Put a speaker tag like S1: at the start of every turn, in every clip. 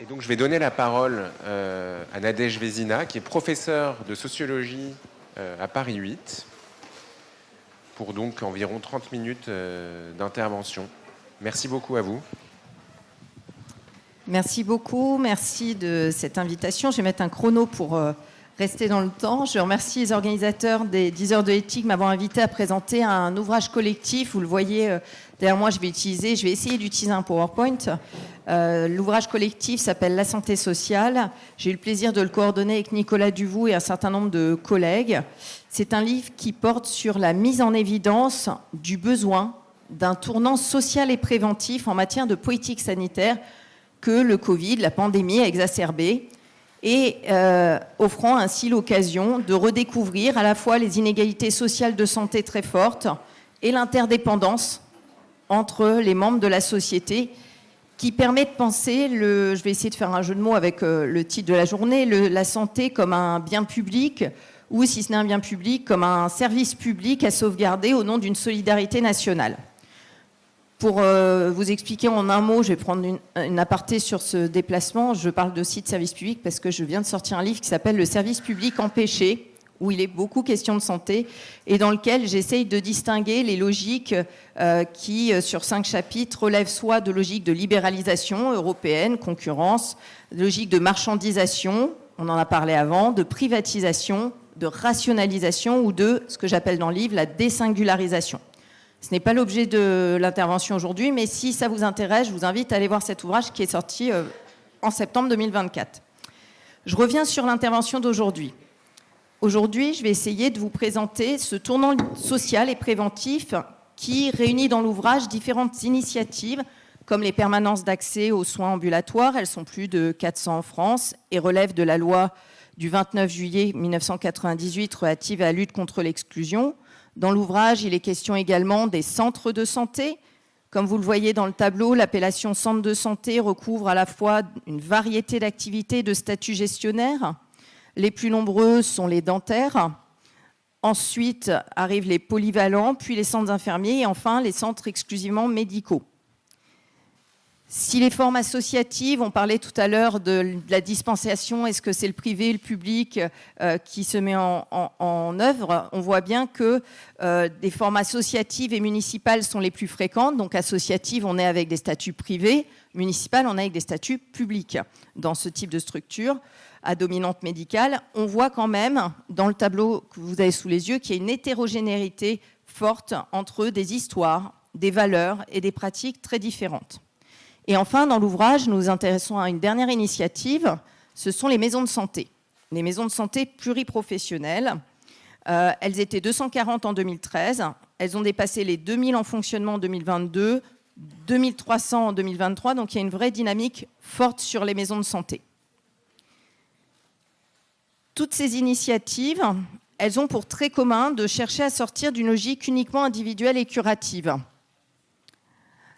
S1: Et donc, je vais donner la parole à Nadège Vézina, qui est professeure de sociologie à Paris 8, pour donc environ 30 minutes d'intervention. Merci beaucoup à vous.
S2: Merci beaucoup, merci de cette invitation. Je vais mettre un chrono pour rester dans le temps. Je remercie les organisateurs des 10 heures de éthique de m'avoir invité à présenter un ouvrage collectif. Vous le voyez derrière moi, je vais essayer d'utiliser un PowerPoint. L'ouvrage collectif s'appelle La santé sociale. J'ai eu le plaisir de le coordonner avec Nicolas Duvou et un certain nombre de collègues. C'est un livre qui porte sur la mise en évidence du besoin d'un tournant social et préventif en matière de politique sanitaire que le Covid, la pandémie, a exacerbé, et offrant ainsi l'occasion de redécouvrir à la fois les inégalités sociales de santé très fortes et l'interdépendance entre les membres de la société, qui permet de penser, je vais essayer de faire un jeu de mots avec le titre de la journée, la santé comme un bien public, ou si ce n'est un bien public, comme un service public à sauvegarder au nom d'une solidarité nationale. Pour vous expliquer en un mot, je vais prendre une aparté sur ce déplacement. Je parle aussi de service public parce que je viens de sortir un livre qui s'appelle « Le service public empêché », où il est beaucoup question de santé et dans lequel j'essaye de distinguer les logiques qui, sur 5 chapitres, relèvent soit de logiques de libéralisation européenne, concurrence, de logiques de marchandisation, on en a parlé avant, de privatisation, de rationalisation ou de ce que j'appelle dans le livre la désingularisation. Ce n'est pas l'objet de l'intervention aujourd'hui, mais si ça vous intéresse, je vous invite à aller voir cet ouvrage qui est sorti en septembre 2024. Je reviens sur l'intervention d'aujourd'hui. Aujourd'hui, je vais essayer de vous présenter ce tournant social et préventif qui réunit dans l'ouvrage différentes initiatives, comme les permanences d'accès aux soins ambulatoires. Elles sont plus de 400 en France et relèvent de la loi du 29 juillet 1998 relative à la lutte contre l'exclusion. Dans l'ouvrage, il est question également des centres de santé. Comme vous le voyez dans le tableau, l'appellation centre de santé recouvre à la fois une variété d'activités et de statuts gestionnaires. Les plus nombreux sont les dentaires. Ensuite arrivent les polyvalents, puis les centres infirmiers et enfin les centres exclusivement médicaux. Si les formes associatives, on parlait tout à l'heure de la dispensation, est-ce que c'est le privé, le public qui se met en œuvre, on voit bien que des formes associatives et municipales sont les plus fréquentes. Donc associatives, on est avec des statuts privés, municipales, on est avec des statuts publics. Dans ce type de structure à dominante médicale, on voit quand même, dans le tableau que vous avez sous les yeux, qu'il y a une hétérogénéité forte entre des histoires, des valeurs et des pratiques très différentes. Et enfin, dans l'ouvrage, nous nous intéressons à une dernière initiative, ce sont les maisons de santé. Les maisons de santé pluriprofessionnelles. Elles étaient 240 en 2013, elles ont dépassé les 2000 en fonctionnement en 2022, 2300 en 2023, donc il y a une vraie dynamique forte sur les maisons de santé. Toutes ces initiatives, elles ont pour trait commun de chercher à sortir d'une logique uniquement individuelle et curative.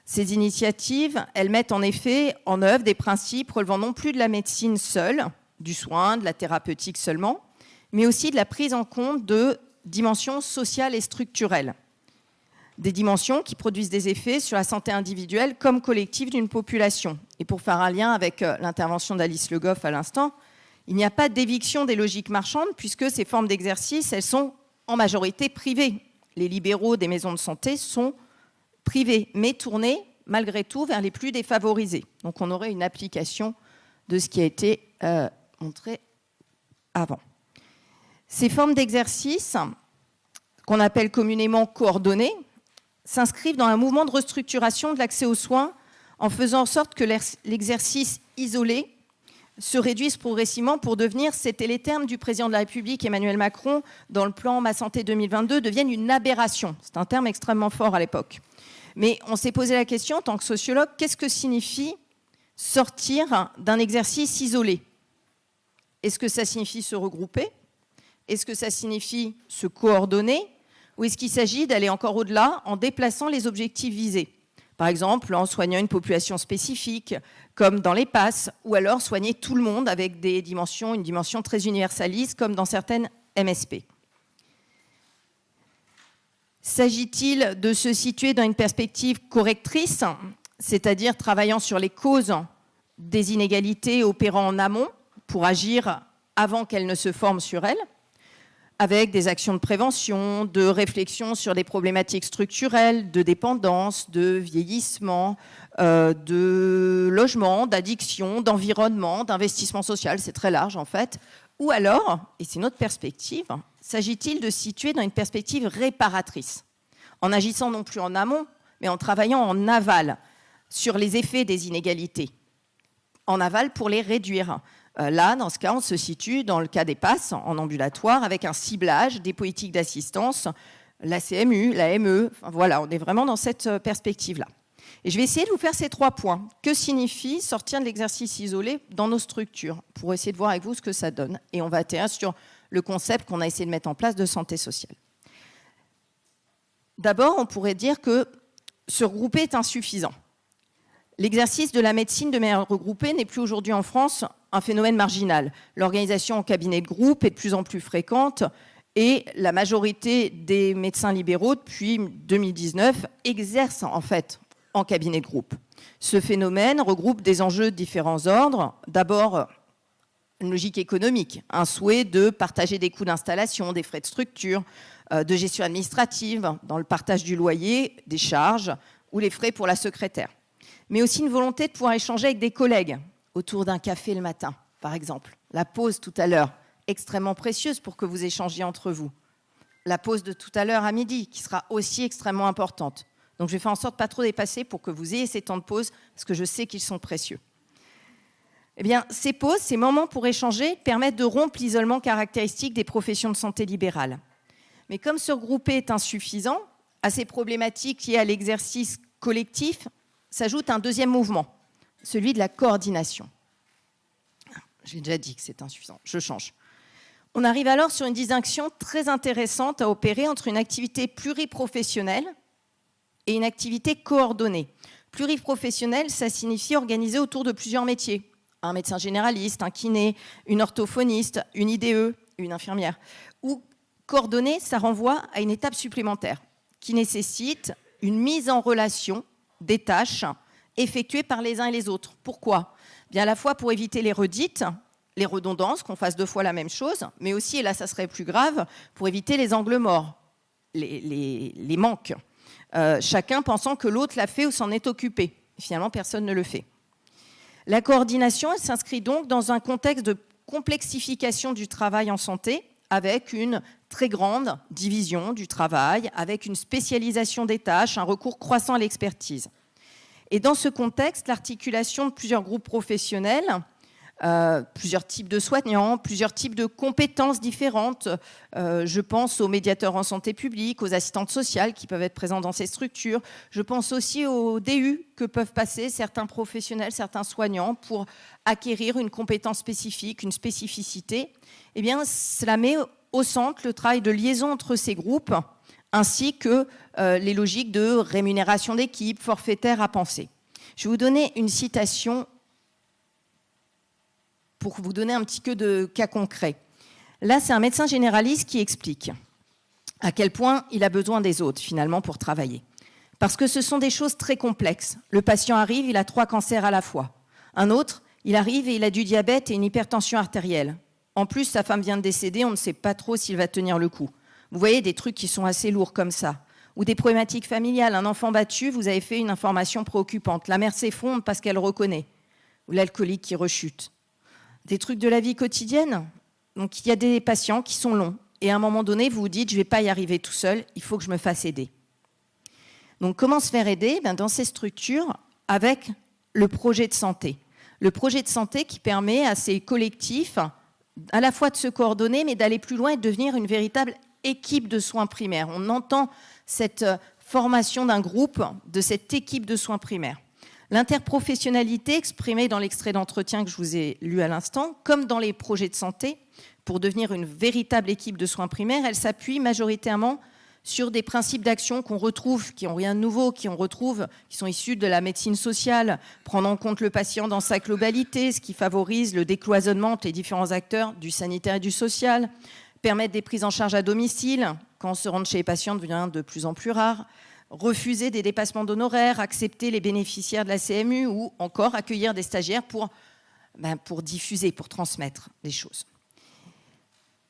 S2: Ces initiatives, elles mettent en effet en œuvre des principes relevant non plus de la médecine seule, du soin, de la thérapeutique seulement, mais aussi de la prise en compte de dimensions sociales et structurelles. Des dimensions qui produisent des effets sur la santé individuelle comme collective d'une population. Et pour faire un lien avec l'intervention d'Alice Le Goff à l'instant, il n'y a pas d'éviction des logiques marchandes puisque ces formes d'exercice, elles sont en majorité privées. Les libéraux des maisons de santé sont privés, mais tournés malgré tout vers les plus défavorisés. Donc on aurait une application de ce qui a été montré avant. Ces formes d'exercice, qu'on appelle communément coordonnées, s'inscrivent dans un mouvement de restructuration de l'accès aux soins en faisant en sorte que l'exercice isolé se réduise progressivement pour devenir, c'était les termes du président de la République Emmanuel Macron dans le plan Ma Santé 2022, deviennent une aberration. C'est un terme extrêmement fort à l'époque. Mais on s'est posé la question en tant que sociologue, qu'est-ce que signifie sortir d'un exercice isolé? Est-ce que ça signifie se regrouper? Est-ce que ça signifie se coordonner? Ou est-ce qu'il s'agit d'aller encore au-delà en déplaçant les objectifs visés? Par exemple, en soignant une population spécifique, comme dans les PASS, ou alors soigner tout le monde avec une dimension très universaliste, comme dans certaines MSP. S'agit-il de se situer dans une perspective correctrice, c'est-à-dire travaillant sur les causes des inégalités opérant en amont pour agir avant qu'elles ne se forment sur elles, avec des actions de prévention, de réflexion sur des problématiques structurelles, de dépendance, de vieillissement, de logement, d'addiction, d'environnement, d'investissement social, c'est très large en fait. Ou alors, et c'est notre perspective, s'agit-il de se situer dans une perspective réparatrice, en agissant non plus en amont, mais en travaillant en aval sur les effets des inégalités, en aval pour les réduire. Là, dans ce cas, on se situe dans le cas des PASS en ambulatoire avec un ciblage des politiques d'assistance, la CMU, la ME. Enfin, voilà, on est vraiment dans cette perspective-là. Et je vais essayer de vous faire ces 3 points. Que signifie sortir de l'exercice isolé dans nos structures pour essayer de voir avec vous ce que ça donne. Et on va atterrir sur le concept qu'on a essayé de mettre en place de santé sociale. D'abord, on pourrait dire que se regrouper est insuffisant. L'exercice de la médecine de manière regroupée n'est plus aujourd'hui en France un phénomène marginal. L'organisation en cabinet de groupe est de plus en plus fréquente et la majorité des médecins libéraux, depuis 2019, exercent en fait en cabinet de groupe. Ce phénomène regroupe des enjeux de différents ordres. D'abord, une logique économique, un souhait de partager des coûts d'installation, des frais de structure, de gestion administrative, dans le partage du loyer, des charges ou les frais pour la secrétaire. Mais aussi une volonté de pouvoir échanger avec des collègues autour d'un café le matin, par exemple. La pause tout à l'heure, extrêmement précieuse pour que vous échangiez entre vous. La pause de tout à l'heure à midi, qui sera aussi extrêmement importante. Donc je vais faire en sorte de ne pas trop dépasser pour que vous ayez ces temps de pause, parce que je sais qu'ils sont précieux. Eh bien, ces pauses, ces moments pour échanger, permettent de rompre l'isolement caractéristique des professions de santé libérales. Mais comme se regrouper est insuffisant, à ces problématiques liées à l'exercice collectif, s'ajoute un deuxième mouvement, celui de la coordination. J'ai déjà dit que c'est insuffisant, je change. On arrive alors sur une distinction très intéressante à opérer entre une activité pluriprofessionnelle et une activité coordonnée. Pluriprofessionnelle, ça signifie organiser autour de plusieurs métiers. Un médecin généraliste, un kiné, une orthophoniste, une IDE, une infirmière. Ou coordonnée, ça renvoie à une étape supplémentaire qui nécessite une mise en relation des tâches effectuées par les uns et les autres. Pourquoi ? Bien à la fois pour éviter les redites, les redondances, qu'on fasse 2 fois la même chose, mais aussi, et là ça serait plus grave, pour éviter les angles morts, les manques. Chacun pensant que l'autre l'a fait ou s'en est occupé. Finalement, personne ne le fait. La coordination, elle s'inscrit donc dans un contexte de complexification du travail en santé, avec une très grande division du travail, avec une spécialisation des tâches, un recours croissant à l'expertise. Et dans ce contexte, l'articulation de plusieurs groupes professionnels, plusieurs types de soignants, plusieurs types de compétences différentes, je pense aux médiateurs en santé publique, aux assistantes sociales qui peuvent être présents dans ces structures, je pense aussi aux DU que peuvent passer certains professionnels, certains soignants pour acquérir une compétence spécifique, une spécificité. Eh bien, cela met au centre le travail de liaison entre ces groupes, ainsi que les logiques de rémunération d'équipe, forfaitaire à penser. Je vais vous donner une citation pour vous donner un petit peu de cas concret. Là, c'est un médecin généraliste qui explique à quel point il a besoin des autres, finalement, pour travailler. Parce que ce sont des choses très complexes. Le patient arrive, il a 3 cancers à la fois. Un autre, il arrive et il a du diabète et une hypertension artérielle. En plus, sa femme vient de décéder, on ne sait pas trop s'il va tenir le coup. Vous voyez, des trucs qui sont assez lourds comme ça. Ou des problématiques familiales. Un enfant battu, vous avez fait une information préoccupante. La mère s'effondre parce qu'elle reconnaît. Ou l'alcoolique qui rechute. Des trucs de la vie quotidienne. Donc, il y a des patients qui sont longs. Et à un moment donné, vous vous dites, je ne vais pas y arriver tout seul, il faut que je me fasse aider. Donc, comment se faire aider ? Dans ces structures, avec le projet de santé. Le projet de santé qui permet à ces collectifs à la fois de se coordonner, mais d'aller plus loin et de devenir une véritable équipe de soins primaires. On entend cette formation d'un groupe, de cette équipe de soins primaires. L'interprofessionnalité exprimée dans l'extrait d'entretien que je vous ai lu à l'instant, comme dans les projets de santé, pour devenir une véritable équipe de soins primaires, elle s'appuie majoritairement sur des principes d'action qu'on retrouve, qui n'ont rien de nouveau, qui sont issus de la médecine sociale, prendre en compte le patient dans sa globalité, ce qui favorise le décloisonnement entre les différents acteurs du sanitaire et du social, permettre des prises en charge à domicile, quand se rendre chez les patients devient de plus en plus rare. refuser des dépassements d'honoraires, accepter les bénéficiaires de la CMU ou encore accueillir des stagiaires pour diffuser, pour transmettre des choses.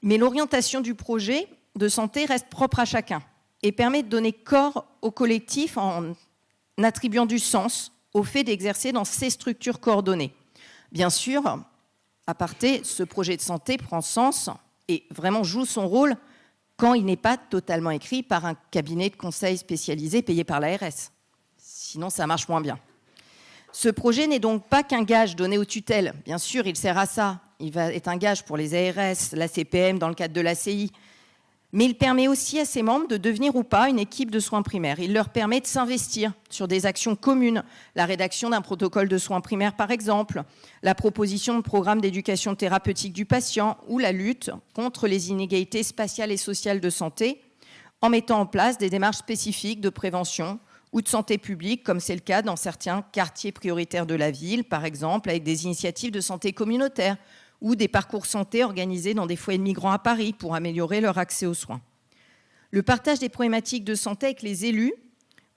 S2: Mais l'orientation du projet de santé reste propre à chacun et permet de donner corps au collectif en attribuant du sens au fait d'exercer dans ces structures coordonnées. Bien sûr, aparté, ce projet de santé prend sens et vraiment joue son rôle quand il n'est pas totalement écrit par un cabinet de conseil spécialisé payé par l'ARS. Sinon, ça marche moins bien. Ce projet n'est donc pas qu'un gage donné aux tutelles. Bien sûr, il sert à ça. Il va être un gage pour les ARS, la CPM dans le cadre de l'ACI. Mais il permet aussi à ses membres de devenir ou pas une équipe de soins primaires. Il leur permet de s'investir sur des actions communes, la rédaction d'un protocole de soins primaires par exemple, la proposition de programmes d'éducation thérapeutique du patient ou la lutte contre les inégalités spatiales et sociales de santé en mettant en place des démarches spécifiques de prévention ou de santé publique, comme c'est le cas dans certains quartiers prioritaires de la ville, par exemple avec des initiatives de santé communautaire ou des parcours santé organisés dans des foyers de migrants à Paris pour améliorer leur accès aux soins. Le partage des problématiques de santé avec les élus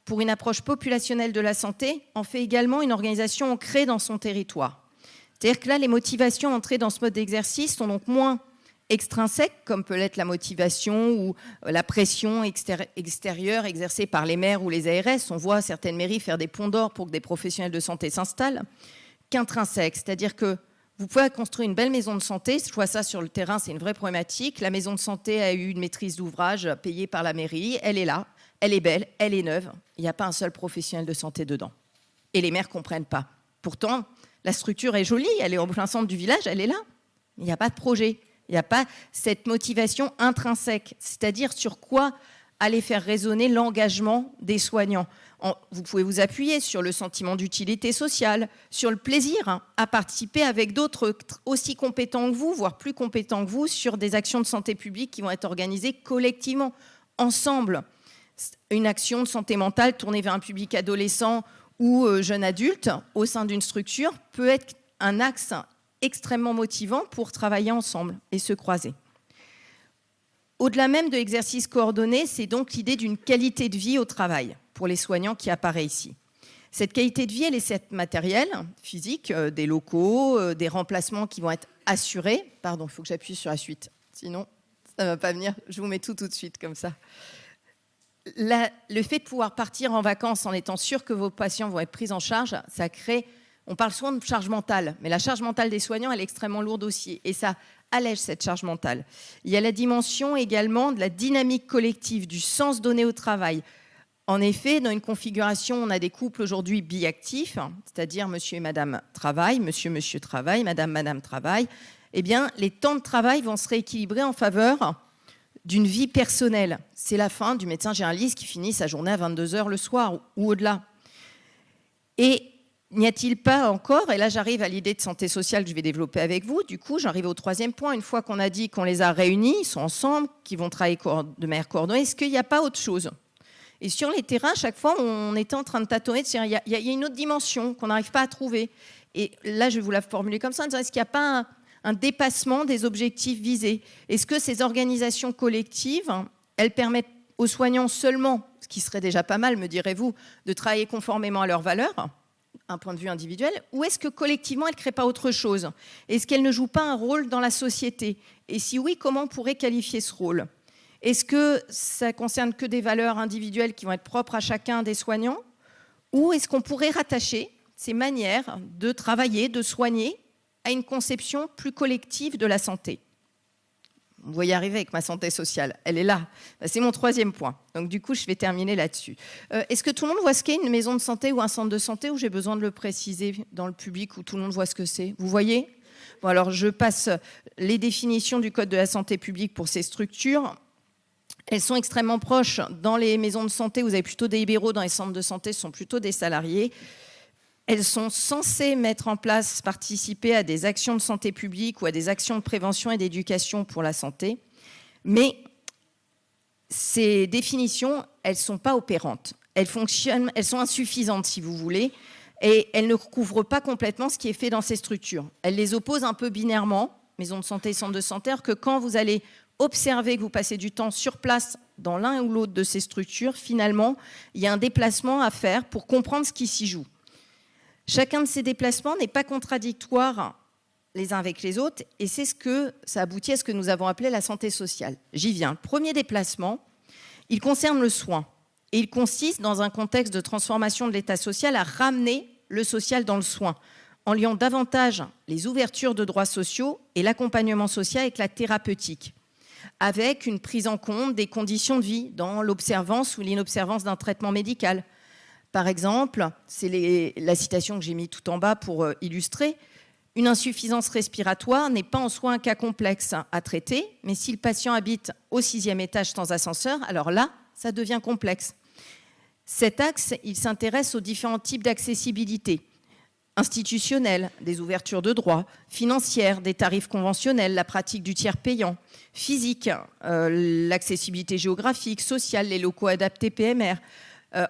S2: pour une approche populationnelle de la santé en fait également une organisation ancrée dans son territoire. C'est-à-dire que là, les motivations entrées dans ce mode d'exercice sont donc moins extrinsèques, comme peut l'être la motivation ou la pression extérieure exercée par les maires ou les ARS. On voit certaines mairies faire des ponts d'or pour que des professionnels de santé s'installent, qu'intrinsèque, c'est-à-dire que vous pouvez construire une belle maison de santé. Je vois ça sur le terrain, c'est une vraie problématique. La maison de santé a eu une maîtrise d'ouvrage payée par la mairie. Elle est là, elle est belle, elle est neuve. Il n'y a pas un seul professionnel de santé dedans. Et les maires ne comprennent pas. Pourtant, la structure est jolie, elle est au plein centre du village, elle est là. Il n'y a pas de projet. Il n'y a pas cette motivation intrinsèque. C'est-à-dire sur quoi aller faire résonner l'engagement des soignants. Vous pouvez vous appuyer sur le sentiment d'utilité sociale, sur le plaisir à participer avec d'autres aussi compétents que vous, voire plus compétents que vous, sur des actions de santé publique qui vont être organisées collectivement, ensemble. Une action de santé mentale tournée vers un public adolescent ou jeune adulte au sein d'une structure peut être un axe extrêmement motivant pour travailler ensemble et se croiser. Au-delà même de l'exercice coordonné, c'est donc l'idée d'une qualité de vie au travail pour les soignants qui apparaît ici. Cette qualité de vie, elle est cette matérielle, physique, des locaux, des remplacements qui vont être assurés. Pardon, il faut que j'appuie sur la suite, sinon ça ne va pas venir. Je vous mets tout de suite comme ça. Le fait de pouvoir partir en vacances en étant sûr que vos patients vont être pris en charge, ça crée... On parle souvent de charge mentale, mais la charge mentale des soignants, elle est extrêmement lourde aussi. Et ça allège cette charge mentale. Il y a la dimension également de la dynamique collective, du sens donné au travail. En effet, dans une configuration, on a des couples aujourd'hui biactifs, c'est-à-dire monsieur et madame travail, monsieur travail, madame travail. Eh bien, les temps de travail vont se rééquilibrer en faveur d'une vie personnelle. C'est la fin du médecin généraliste qui finit sa journée à 22h le soir ou au-delà. Et n'y a-t-il pas encore, et là j'arrive à l'idée de santé sociale que je vais développer avec vous, du coup j'arrive au troisième point, une fois qu'on a dit qu'on les a réunis, ils sont ensemble, qu'ils vont travailler de manière coordonnée, est-ce qu'il n'y a pas autre chose ? Et sur les terrains, chaque fois on était en train de tâtonner, de se dire il y a une autre dimension qu'on n'arrive pas à trouver. Et là je vais vous la formuler comme ça, en disant est-ce qu'il n'y a pas un dépassement des objectifs visés ? Est-ce que ces organisations collectives, elles permettent aux soignants seulement, ce qui serait déjà pas mal me direz-vous, de travailler conformément à leurs valeurs ? Un point de vue individuel, ou est-ce que collectivement, elle ne crée pas autre chose ? Est-ce qu'elle ne joue pas un rôle dans la société ? Et si oui, comment on pourrait qualifier ce rôle ? Est-ce que ça concerne que des valeurs individuelles qui vont être propres à chacun des soignants ? Ou est-ce qu'on pourrait rattacher ces manières de travailler, de soigner, à une conception plus collective de la santé ? Vous voyez arriver avec ma santé sociale, elle est là. C'est mon troisième point. Donc du coup, je vais terminer là-dessus. Est-ce que tout le monde voit ce qu'est une maison de santé ou un centre de santé, ou j'ai besoin de le préciser dans le public où tout le monde voit ce que c'est ? Vous voyez ? Bon, alors je passe les définitions du Code de la santé publique pour ces structures. Elles sont extrêmement proches. Dans les maisons de santé, vous avez plutôt des libéraux. Dans les centres de santé, ce sont plutôt des salariés. Elles sont censées mettre en place, participer à des actions de santé publique ou à des actions de prévention et d'éducation pour la santé. Mais ces définitions, elles ne sont pas opérantes. Elles sont insuffisantes, si vous voulez, et elles ne recouvrent pas complètement ce qui est fait dans ces structures. Elles les opposent un peu binairement, maison de santé et centre de santé, alors que quand vous allez observez que vous passez du temps sur place dans l'un ou l'autre de ces structures, finalement, il y a un déplacement à faire pour comprendre ce qui s'y joue. Chacun de ces déplacements n'est pas contradictoire les uns avec les autres, et c'est ce que ça aboutit à ce que nous avons appelé la santé sociale. J'y viens. Le premier déplacement, il concerne le soin, et il consiste, dans un contexte de transformation de l'état social, à ramener le social dans le soin, en liant davantage les ouvertures de droits sociaux et l'accompagnement social avec la thérapeutique, avec une prise en compte des conditions de vie dans l'observance ou l'inobservance d'un traitement médical. Par exemple, c'est la citation que j'ai mise tout en bas pour illustrer, une insuffisance respiratoire n'est pas en soi un cas complexe à traiter, mais si le patient habite au 6e étage sans ascenseur, alors là, ça devient complexe. Cet axe, il s'intéresse aux différents types d'accessibilité institutionnelle, des ouvertures de droits, financières, des tarifs conventionnels, la pratique du tiers payant, physique, l'accessibilité géographique, sociale, les locaux adaptés PMR,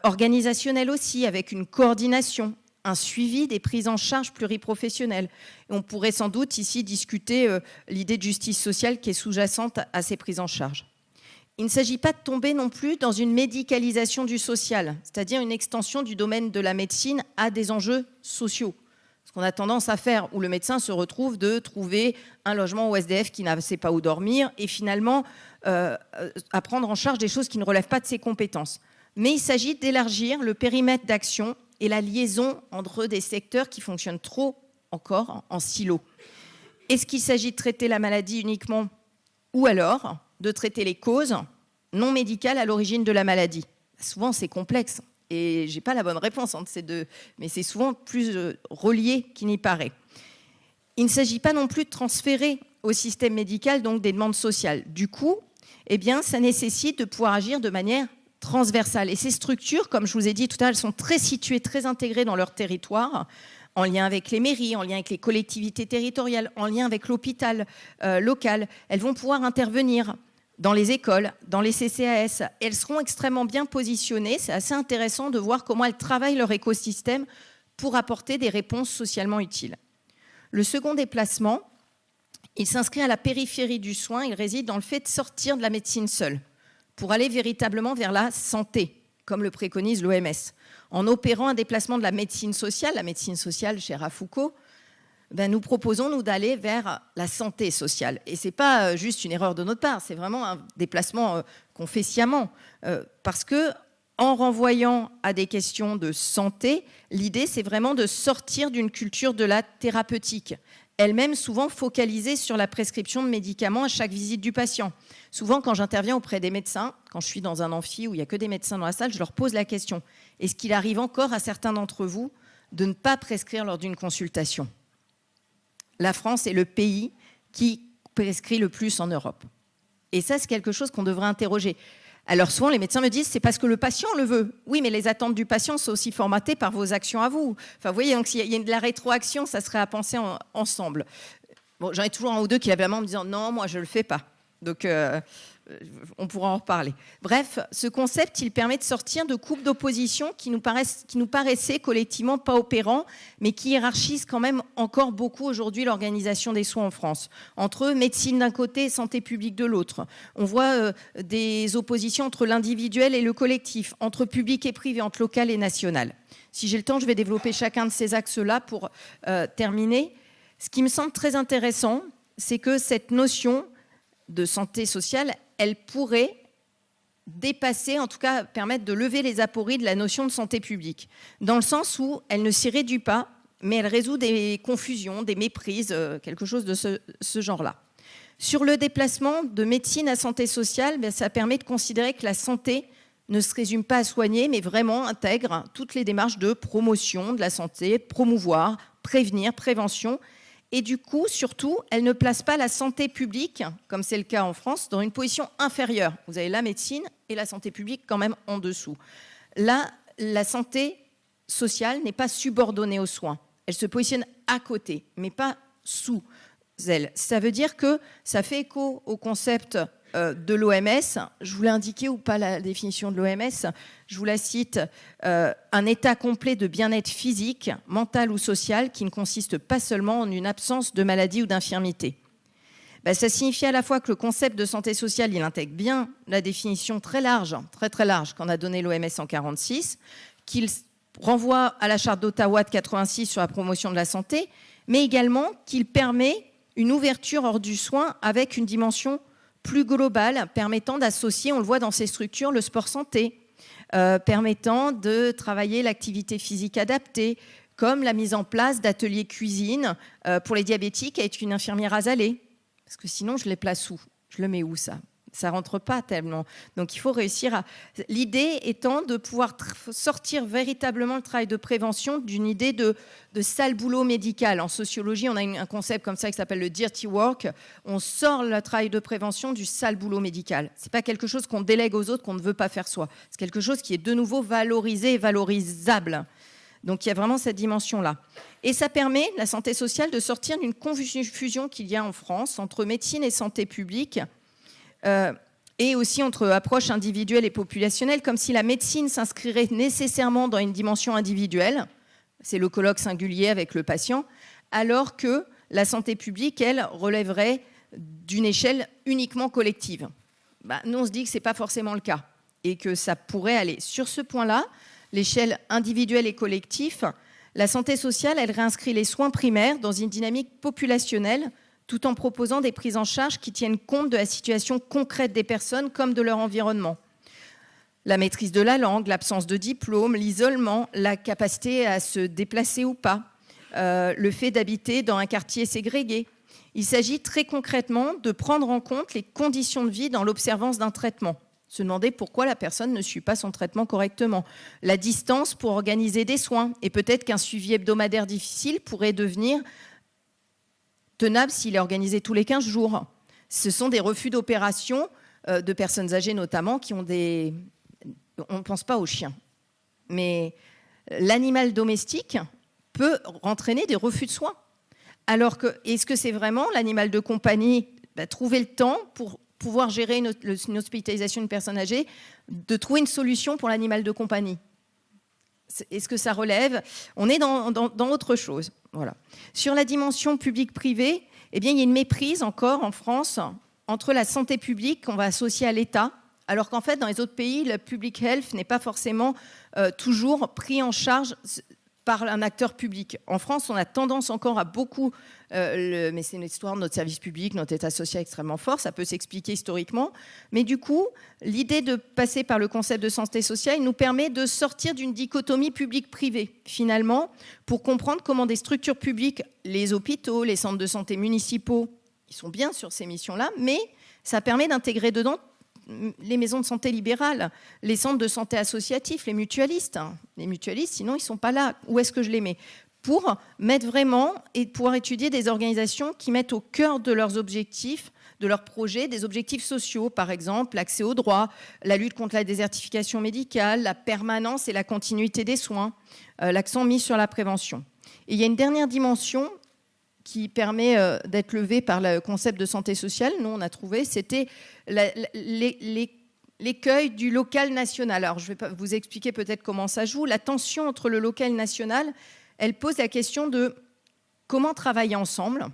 S2: organisationnelle aussi, avec une coordination, un suivi des prises en charge pluriprofessionnelles. Et on pourrait sans doute ici discuter l'idée de justice sociale qui est sous-jacente à ces prises en charge. Il ne s'agit pas de tomber non plus dans une médicalisation du social, c'est-à-dire une extension du domaine de la médecine à des enjeux sociaux. Ce qu'on a tendance à faire, où le médecin se retrouve de trouver un logement au SDF qui ne sait pas où dormir et finalement à prendre en charge des choses qui ne relèvent pas de ses compétences. Mais il s'agit d'élargir le périmètre d'action et la liaison entre des secteurs qui fonctionnent trop encore en silo. Est-ce qu'il s'agit de traiter la maladie uniquement ou alors de traiter les causes non médicales à l'origine de la maladie? Souvent, c'est complexe et je n'ai pas la bonne réponse entre ces deux, mais c'est souvent plus relié qu'il n'y paraît. Il ne s'agit pas non plus de transférer au système médical donc des demandes sociales. Du coup, eh bien, ça nécessite de pouvoir agir de manière transversale. Et ces structures, comme je vous ai dit tout à l'heure, elles sont très situées, très intégrées dans leur territoire, en lien avec les mairies, en lien avec les collectivités territoriales, en lien avec l'hôpital local. Elles vont pouvoir intervenir dans les écoles, dans les CCAS. Elles seront extrêmement bien positionnées. C'est assez intéressant de voir comment elles travaillent leur écosystème pour apporter des réponses socialement utiles. Le second déplacement, il s'inscrit à la périphérie du soin. Il réside dans le fait de sortir de la médecine seule pour aller véritablement vers la santé, comme le préconise l'OMS. En opérant un déplacement de la médecine sociale, chère à Foucault, nous proposons, nous, d'aller vers la santé sociale. Et ce n'est pas juste une erreur de notre part, c'est vraiment un déplacement qu'on fait sciemment. Parce que, en renvoyant à des questions de santé, l'idée, c'est vraiment de sortir d'une culture de la thérapeutique, elle-même souvent focalisée sur la prescription de médicaments à chaque visite du patient. Souvent, quand j'interviens auprès des médecins, quand je suis dans un amphi où il n'y a que des médecins dans la salle, je leur pose la question, est-ce qu'il arrive encore à certains d'entre vous de ne pas prescrire lors d'une consultation ? La France est le pays qui prescrit le plus en Europe. Et ça, c'est quelque chose qu'on devrait interroger. Alors souvent, les médecins me disent, c'est parce que le patient le veut. Oui, mais les attentes du patient sont aussi formatées par vos actions à vous. Enfin, vous voyez, donc s'il y a de la rétroaction, ça serait à penser ensemble. Bon, j'en ai toujours un ou deux qui lèvent la main en me disant, non, moi, je ne le fais pas. Donc, on pourra en reparler. Bref, ce concept, il permet de sortir de coupes d'opposition qui nous paraissaient collectivement pas opérants, mais qui hiérarchisent quand même encore beaucoup aujourd'hui l'organisation des soins en France. Entre médecine d'un côté et santé publique de l'autre. On voit des oppositions entre l'individuel et le collectif, entre public et privé, entre local et national. Si j'ai le temps, je vais développer chacun de ces axes-là pour terminer. Ce qui me semble très intéressant, c'est que cette notion de santé sociale, elle pourrait dépasser, en tout cas permettre de lever les apories de la notion de santé publique, dans le sens où elle ne s'y réduit pas, mais elle résout des confusions, des méprises, quelque chose de ce genre-là. Sur le déplacement de médecine à santé sociale, ça permet de considérer que la santé ne se résume pas à soigner, mais vraiment intègre toutes les démarches de promotion de la santé, promouvoir, prévenir, prévention. Et du coup, surtout, elle ne place pas la santé publique, comme c'est le cas en France, dans une position inférieure. Vous avez la médecine et la santé publique quand même en dessous. Là, la santé sociale n'est pas subordonnée aux soins. Elle se positionne à côté, mais pas sous elle. Ça veut dire que ça fait écho au concept de l'OMS. Je vous l'ai indiqué ou pas la définition de l'OMS. Je vous la cite. Un état complet de bien-être physique, mental ou social qui ne consiste pas seulement en une absence de maladie ou d'infirmité. Ça signifie à la fois que le concept de santé sociale, il intègre bien la définition très large, très large, qu'en a donnée l'OMS en 1946, qu'il renvoie à la charte d'Ottawa de 1986 sur la promotion de la santé, mais également qu'il permet une ouverture hors du soin avec une dimension plus globale, permettant d'associer, on le voit dans ces structures, le sport santé, permettant de travailler l'activité physique adaptée, comme la mise en place d'ateliers cuisine pour les diabétiques avec une infirmière azalée. Parce que sinon, je les place où ? Je le mets où, ça ? Ça ne rentre pas tellement. Donc, il faut réussir à... L'idée étant de pouvoir sortir véritablement le travail de prévention d'une idée de sale boulot médical. En sociologie, on a un concept comme ça qui s'appelle le dirty work. On sort le travail de prévention du sale boulot médical. Ce n'est pas quelque chose qu'on délègue aux autres, qu'on ne veut pas faire soi. C'est quelque chose qui est de nouveau valorisé et valorisable. Donc, il y a vraiment cette dimension-là. Et ça permet, la santé sociale, de sortir d'une confusion qu'il y a en France entre médecine et santé publique, et aussi entre approche individuelle et populationnelle, comme si la médecine s'inscrirait nécessairement dans une dimension individuelle, c'est le colloque singulier avec le patient, alors que la santé publique, elle, relèverait d'une échelle uniquement collective. Nous, on se dit que ce n'est pas forcément le cas, et que ça pourrait aller. Sur ce point-là, l'échelle individuelle et collective, la santé sociale, elle réinscrit les soins primaires dans une dynamique populationnelle, tout en proposant des prises en charge qui tiennent compte de la situation concrète des personnes comme de leur environnement. La maîtrise de la langue, l'absence de diplôme, l'isolement, la capacité à se déplacer ou pas, le fait d'habiter dans un quartier ségrégué. Il s'agit très concrètement de prendre en compte les conditions de vie dans l'observance d'un traitement. Se demander pourquoi la personne ne suit pas son traitement correctement. La distance pour organiser des soins. Et peut-être qu'un suivi hebdomadaire difficile pourrait devenir tenable s'il est organisé tous les 15 jours. Ce sont des refus d'opération de personnes âgées notamment qui ont des... On ne pense pas aux chiens. Mais l'animal domestique peut entraîner des refus de soins. Alors que, est-ce que c'est vraiment l'animal de compagnie, trouver le temps pour pouvoir gérer une hospitalisation d'une personne âgée, de trouver une solution pour l'animal de compagnie ? Est-ce que ça relève ? On est dans autre chose. Voilà. Sur la dimension publique-privée, il y a une méprise encore en France entre la santé publique qu'on va associer à l'État, alors qu'en fait, dans les autres pays, le public health n'est pas forcément toujours pris en charge par un acteur public. En France, on a tendance encore à beaucoup, mais c'est une histoire de notre service public, notre État social extrêmement fort, ça peut s'expliquer historiquement, mais du coup, l'idée de passer par le concept de santé sociale nous permet de sortir d'une dichotomie public-privé, finalement, pour comprendre comment des structures publiques, les hôpitaux, les centres de santé municipaux, ils sont bien sur ces missions-là, mais ça permet d'intégrer dedans les maisons de santé libérales, les centres de santé associatifs, les mutualistes. Les mutualistes, sinon, ils ne sont pas là. Où est-ce que je les mets ? Pour mettre vraiment et pouvoir étudier des organisations qui mettent au cœur de leurs objectifs, de leurs projets, des objectifs sociaux, par exemple, l'accès aux droits, la lutte contre la désertification médicale, la permanence et la continuité des soins, l'accent mis sur la prévention. Et il y a une dernière dimension qui permet d'être levée par le concept de santé sociale, nous on a trouvé, c'était l'écueil du local national. Alors je ne vais pas vous expliquer peut-être comment ça joue. La tension entre le local et le national, elle pose la question de comment travailler ensemble,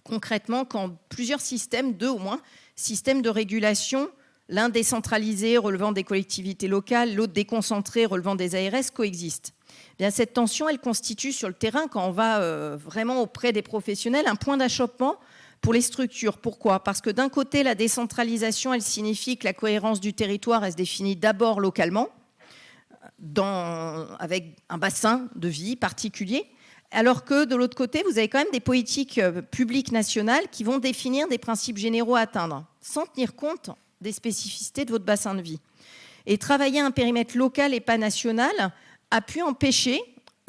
S2: concrètement quand plusieurs systèmes, 2 au moins, systèmes de régulation, l'un décentralisé relevant des collectivités locales, l'autre déconcentré relevant des ARS, coexistent. Bien, cette tension, elle constitue sur le terrain, quand on va vraiment auprès des professionnels, un point d'achoppement pour les structures. Pourquoi ? Parce que d'un côté, la décentralisation, elle signifie que la cohérence du territoire, elle se définit d'abord localement, avec un bassin de vie particulier, alors que de l'autre côté, vous avez quand même des politiques publiques nationales qui vont définir des principes généraux à atteindre, sans tenir compte des spécificités de votre bassin de vie. Et travailler à un périmètre local et pas national a pu empêcher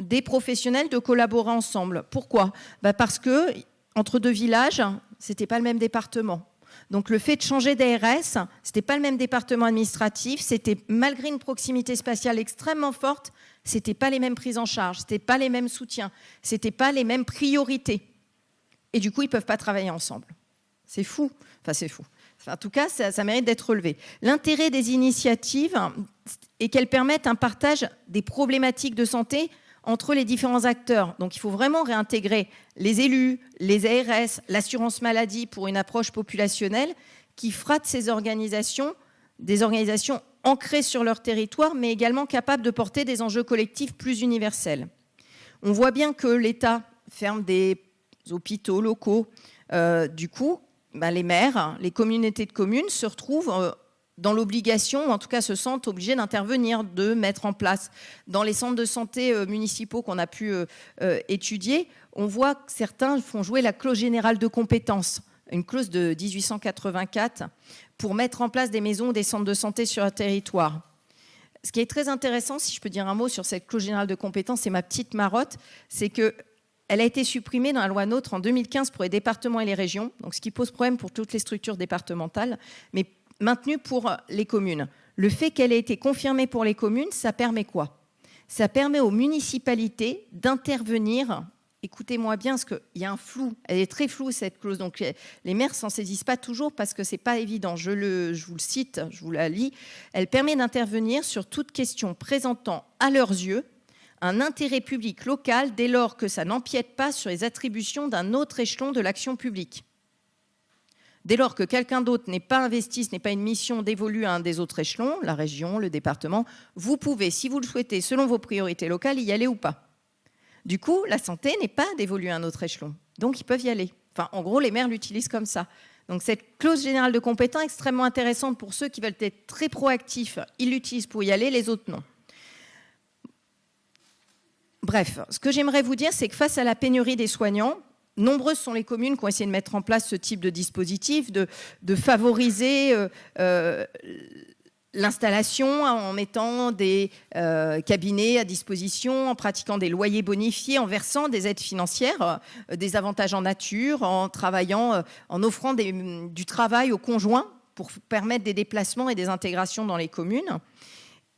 S2: des professionnels de collaborer ensemble. Pourquoi ? Parce que entre 2 villages, c'était pas le même département. Donc le fait de changer d'ARS, c'était pas le même département administratif, c'était malgré une proximité spatiale extrêmement forte, c'était pas les mêmes prises en charge, c'était pas les mêmes soutiens, c'était pas les mêmes priorités. Et du coup, ils peuvent pas travailler ensemble. C'est fou. Enfin, c'est fou. En tout cas, ça mérite d'être relevé. L'intérêt des initiatives est qu'elles permettent un partage des problématiques de santé entre les différents acteurs. Donc il faut vraiment réintégrer les élus, les ARS, l'assurance maladie pour une approche populationnelle qui fera de ces organisations des organisations ancrées sur leur territoire, mais également capables de porter des enjeux collectifs plus universels. On voit bien que l'État ferme des hôpitaux locaux. Du coup, les maires, les communautés de communes se retrouvent dans l'obligation, ou en tout cas se sentent obligés d'intervenir, de mettre en place. Dans les centres de santé municipaux qu'on a pu étudier, on voit que certains font jouer la clause générale de compétence, une clause de 1884, pour mettre en place des maisons ou des centres de santé sur un territoire. Ce qui est très intéressant, si je peux dire un mot sur cette clause générale de compétence, c'est ma petite marotte, c'est qu'elle a été supprimée dans la loi NOTRe en 2015 pour les départements et les régions, donc ce qui pose problème pour toutes les structures départementales, mais maintenue pour les communes. Le fait qu'elle ait été confirmée pour les communes, ça permet quoi? Ça permet aux municipalités d'intervenir. Écoutez-moi bien, parce qu'il y a un flou. Elle est très floue, cette clause. Donc, les maires ne s'en saisissent pas toujours parce que ce n'est pas évident. Je vous le cite, je vous la lis. Elle permet d'intervenir sur toute question présentant à leurs yeux un intérêt public local dès lors que ça n'empiète pas sur les attributions d'un autre échelon de l'action publique. Dès lors que quelqu'un d'autre n'est pas investi, ce n'est pas une mission dévolue à un des autres échelons, la région, le département, vous pouvez, si vous le souhaitez, selon vos priorités locales, y aller ou pas. Du coup, la santé n'est pas dévolue à un autre échelon. Donc, ils peuvent y aller. Enfin, en gros, les maires l'utilisent comme ça. Donc, cette clause générale de compétence est extrêmement intéressante pour ceux qui veulent être très proactifs. Ils l'utilisent pour y aller, les autres non. Bref, ce que j'aimerais vous dire, c'est que face à la pénurie des soignants, nombreuses sont les communes qui ont essayé de mettre en place ce type de dispositif, de favoriser l'installation en mettant des cabinets à disposition, en pratiquant des loyers bonifiés, en versant des aides financières, des avantages en nature, en travaillant, en offrant du travail aux conjoints pour permettre des déplacements et des intégrations dans les communes.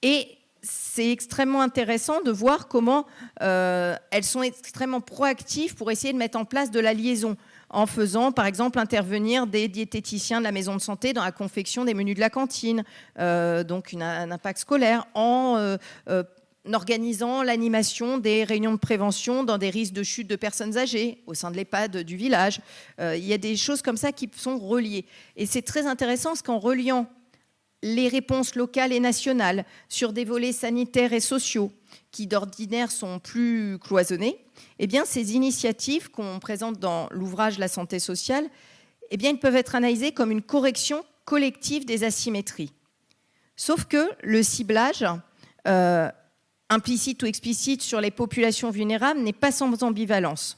S2: Et c'est extrêmement intéressant de voir comment elles sont extrêmement proactives pour essayer de mettre en place de la liaison, en faisant, par exemple, intervenir des diététiciens de la maison de santé dans la confection des menus de la cantine, donc un impact scolaire, en organisant l'animation des réunions de prévention dans des risques de chute de personnes âgées au sein de l'EHPAD du village. Il y a des choses comme ça qui sont reliées. Et c'est très intéressant parce qu'en reliant les réponses locales et nationales sur des volets sanitaires et sociaux qui d'ordinaire sont plus cloisonnés, eh bien, ces initiatives qu'on présente dans l'ouvrage La santé sociale, eh bien, ils peuvent être analysées comme une correction collective des asymétries. Sauf que le ciblage, implicite ou explicite sur les populations vulnérables, n'est pas sans ambivalence.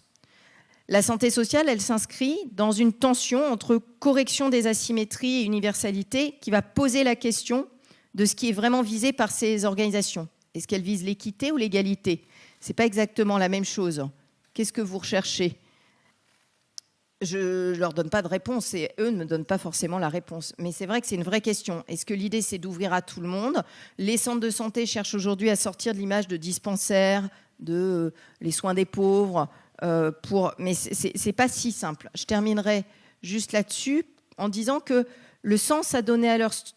S2: La santé sociale, elle s'inscrit dans une tension entre correction des asymétries et universalité qui va poser la question de ce qui est vraiment visé par ces organisations. Est-ce qu'elles visent l'équité ou l'égalité? Ce n'est pas exactement la même chose. Qu'est-ce que vous recherchez? Je ne leur donne pas de réponse et eux ne me donnent pas forcément la réponse. Mais c'est vrai que c'est une vraie question. Est-ce que l'idée, c'est d'ouvrir à tout le monde? Les centres de santé cherchent aujourd'hui à sortir de l'image de dispensaires, de les soins des pauvres, mais ce n'est pas si simple. Je terminerai juste là-dessus en disant que le sens à donner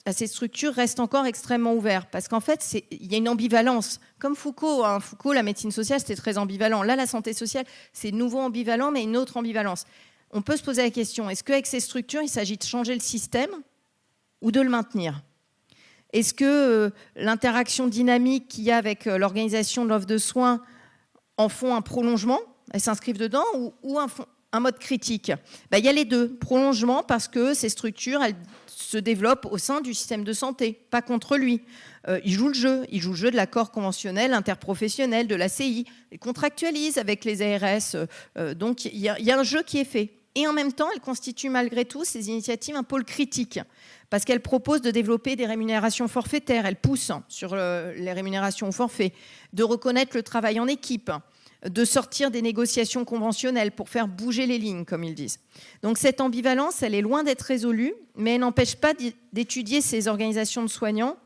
S2: à ces structures reste encore extrêmement ouvert. Parce qu'en fait, il y a une ambivalence. Comme Foucault, Foucault, la médecine sociale, c'était très ambivalent. Là, la santé sociale, c'est nouveau ambivalent, mais une autre ambivalence. On peut se poser la question, est-ce qu'avec ces structures, il s'agit de changer le système ou de le maintenir? Est-ce que l'interaction dynamique qu'il y a avec l'organisation de l'offre de soins en font un prolongement? Elles s'inscrivent dedans ou un mode critique? Il y a les deux. Prolongement parce que ces structures, elles se développent au sein du système de santé, pas contre lui. Ils jouent le jeu. Ils jouent le jeu de l'accord conventionnel, interprofessionnel, de l'ACI. Ils contractualisent avec les ARS. Donc, il y a un jeu qui est fait. Et en même temps, elles constituent malgré tout ces initiatives un pôle critique parce qu'elles proposent de développer des rémunérations forfaitaires. Elles poussent sur les rémunérations au forfait, de reconnaître le travail en équipe, de sortir des négociations conventionnelles pour faire bouger les lignes, comme ils disent. Donc cette ambivalence, elle est loin d'être résolue, mais elle n'empêche pas d'étudier ces organisations de soignants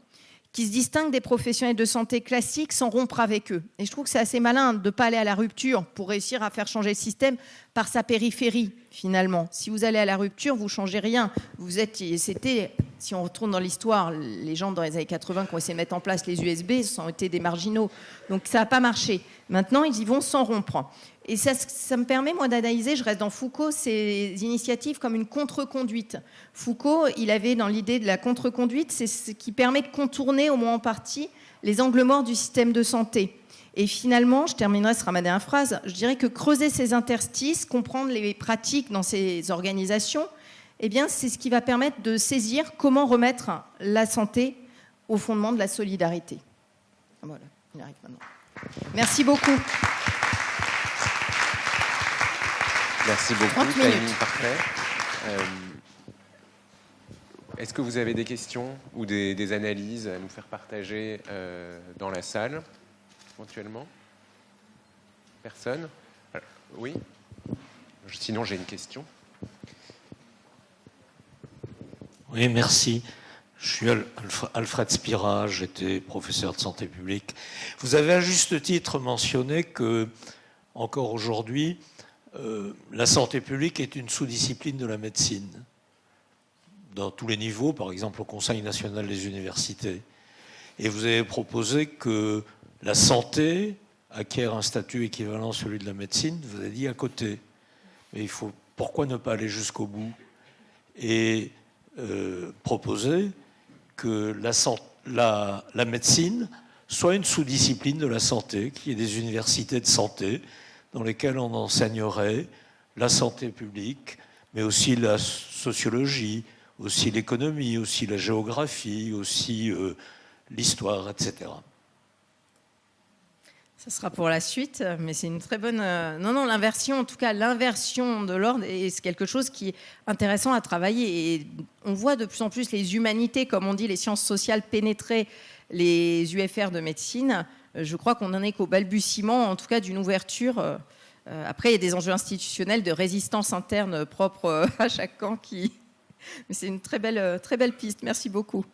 S2: qui se distinguent des professionnels de santé classiques sans rompre avec eux. Et je trouve que c'est assez malin de ne pas aller à la rupture pour réussir à faire changer le système par sa périphérie, finalement. Si vous allez à la rupture, vous ne changez rien. C'était si on retourne dans l'histoire, les gens dans les années 80 qui ont essayé de mettre en place les USB, ce sont été des marginaux. Donc ça n'a pas marché. Maintenant, ils y vont sans rompre. Et ça me permet, moi, d'analyser, je reste dans Foucault, ces initiatives comme une contre-conduite. Foucault, il avait dans l'idée de la contre-conduite, c'est ce qui permet de contourner, au moins en partie, les angles morts du système de santé. Et finalement, je terminerai, ce sera ma dernière phrase, je dirais que creuser ces interstices, comprendre les pratiques dans ces organisations, eh bien, c'est ce qui va permettre de saisir comment remettre la santé au fondement de la solidarité. Voilà, on y arrive maintenant. Merci beaucoup.
S1: Merci beaucoup, timing parfait. Est-ce que vous avez des questions ou des analyses à nous faire partager dans la salle, éventuellement? Personne? Alors, oui? Sinon, j'ai une question.
S3: Oui, merci. Je suis Alfred Spira, j'étais professeur de santé publique. Vous avez à juste titre mentionné que, encore aujourd'hui, la santé publique est une sous-discipline de la médecine. Dans tous les niveaux, par exemple au Conseil national des universités. Et vous avez proposé que la santé acquiert un statut équivalent à celui de la médecine, vous avez dit à côté. Mais pourquoi ne pas aller jusqu'au bout et proposer que la médecine soit une sous-discipline de la santé, qu'il y ait des universités de santé dans lesquelles on enseignerait la santé publique, mais aussi la sociologie, aussi l'économie, aussi la géographie, aussi l'histoire, etc.
S2: Ça sera pour la suite, mais c'est une très bonne... Non, l'inversion, en tout cas, l'inversion de l'ordre, c'est quelque chose qui est intéressant à travailler. Et on voit de plus en plus les humanités, comme on dit, les sciences sociales pénétrer les UFR de médecine. Je crois qu'on n'en est qu'au balbutiement, en tout cas, d'une ouverture. Après, il y a des enjeux institutionnels de résistance interne propre à chaque camp qui... Mais c'est une très belle piste. Merci beaucoup.